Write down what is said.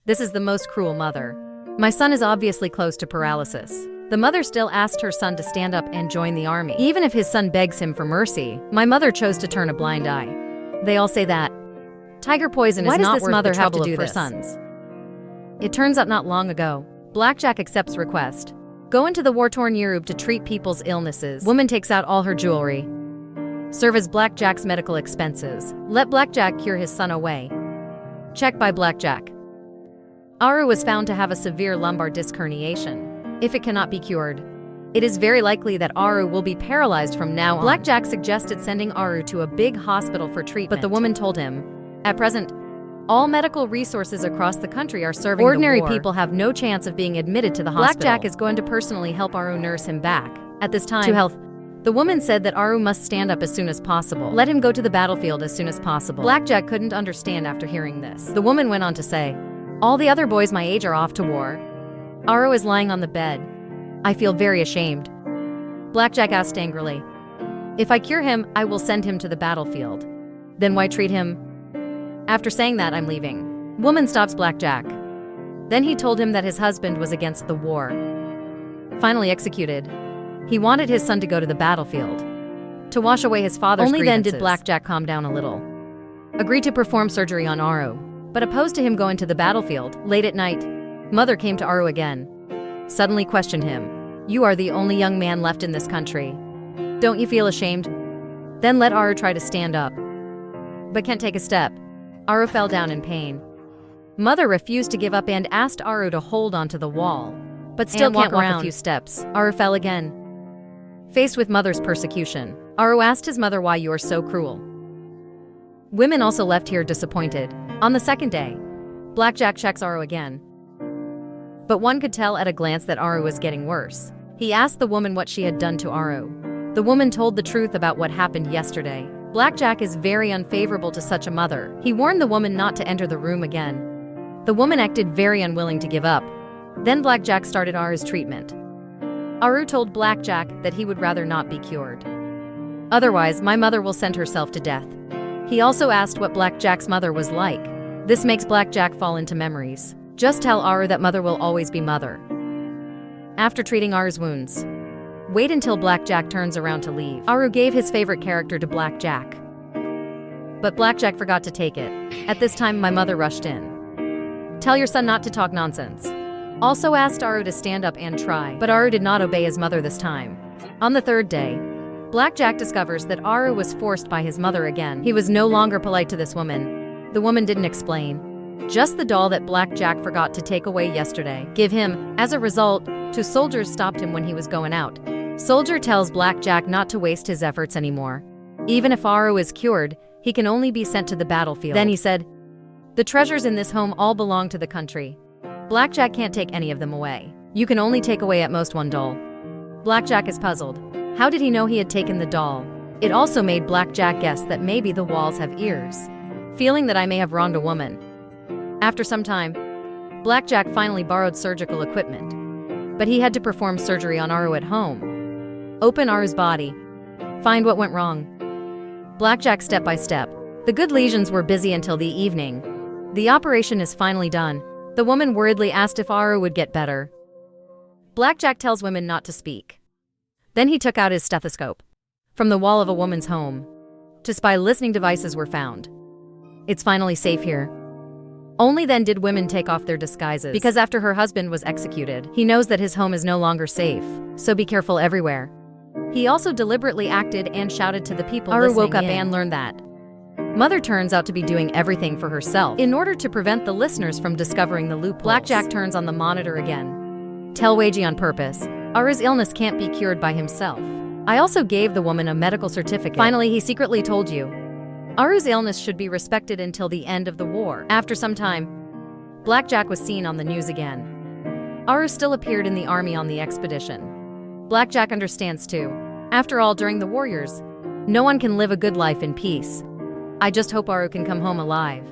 This is the most cruel mother. My son is obviously close to paralysis. The mother still asked her son to stand up and join the army. Even if his son begs him for mercy, my mother chose to turn a blind eye. They all say that tiger poison is not worth the trouble of her sons. It turns out not long ago, Blackjack accepts request. Go into the war-torn Europe to treat people's illnesses. Woman takes out all her jewelry. Serve as Blackjack's medical expenses. Let Blackjack cure his son away. Check by Blackjack. Aru was found to have a severe lumbar disc herniation. If it cannot be cured, it is very likely that Aru will be paralyzed from now on. Blackjack suggested sending Aru to a big hospital for treatment, but the woman told him, at present, all medical resources across the country are serving ordinary people have no chance of being admitted to the hospital. Blackjack is going to personally help Aru nurse him back. At this time, to health, the woman said that Aru must stand up as soon as possible. Let him go to the battlefield as soon as possible. Blackjack couldn't understand after hearing this. The woman went on to say, all the other boys my age are off to war. Aru is lying on the bed. I feel very ashamed. Blackjack asked angrily, if I cure him, I will send him to the battlefield. Then why treat him? After saying that, I'm leaving. Woman stops Blackjack. Then he told him that his husband was against the war. Finally executed. He wanted his son to go to the battlefield, to wash away his father's grievances. Only then did Blackjack calm down a little. Agreed to perform surgery on Aru, but opposed to him going to the battlefield. Late at night, mother came to Aru again. Suddenly questioned him. You are the only young man left in this country. Don't you feel ashamed? Then let Aru try to stand up, but can't take a step. Aru fell down in pain. Mother refused to give up and asked Aru to hold onto the wall, but still can't walk a few steps. Aru fell again. Faced with mother's persecution, Aru asked his mother, why you are so cruel? Women also left here disappointed. On the second day, Blackjack checks Aru again. But one could tell at a glance that Aru was getting worse. He asked the woman what she had done to Aru. The woman told the truth about what happened yesterday. Blackjack is very unfavorable to such a mother. He warned the woman not to enter the room again. The woman acted very unwilling to give up. Then Blackjack started Aru's treatment. Aru told Blackjack that he would rather not be cured. Otherwise, my mother will send herself to death. He also asked what Blackjack's mother was like. This makes Blackjack fall into memories. Just tell Aru that mother will always be mother. After treating Aru's wounds, wait until Blackjack turns around to leave. Aru gave his favorite character to Blackjack, but Blackjack forgot to take it. At this time, my mother rushed in. Tell your son not to talk nonsense. Also asked Aru to stand up and try, but Aru did not obey his mother this time. On the third day, Blackjack discovers that Aru was forced by his mother again. He was no longer polite to this woman. The woman didn't explain. Just the doll that Blackjack forgot to take away yesterday. Give him. As a result, two soldiers stopped him when he was going out. Soldier tells Blackjack not to waste his efforts anymore. Even if Aru is cured, he can only be sent to the battlefield. Then he said, the treasures in this home all belong to the country. Blackjack can't take any of them away. You can only take away at most one doll. Blackjack is puzzled. How did he know he had taken the doll? It also made Blackjack guess that maybe the walls have ears. Feeling that I may have wronged a woman. After some time, Blackjack finally borrowed surgical equipment, but he had to perform surgery on Aru at home. Open Aru's body. Find what went wrong. Blackjack step by step. The good lesions were busy until the evening. The operation is finally done. The woman worriedly asked if Aru would get better. Blackjack tells women not to speak. Then he took out his stethoscope. From the wall of a woman's home, to spy listening devices were found. It's finally safe here. Only then did women take off their disguises, because after her husband was executed, he knows that his home is no longer safe, so be careful everywhere. He also deliberately acted and shouted to the people listening in. Aru woke up and learned that mother turns out to be doing everything for herself in order to prevent the listeners from discovering the loopholes. Blackjack turns on the monitor again. Tell Weiji on purpose. Aru's illness can't be cured by himself. I also gave the woman a medical certificate. Finally, he secretly told you Aru's illness should be respected until the end of the war. After some time, Blackjack was seen on the news again. Aru still appeared in the army on the expedition. Blackjack understands too. After all, during the warriors, no one can live a good life in peace. I just hope Aru can come home alive.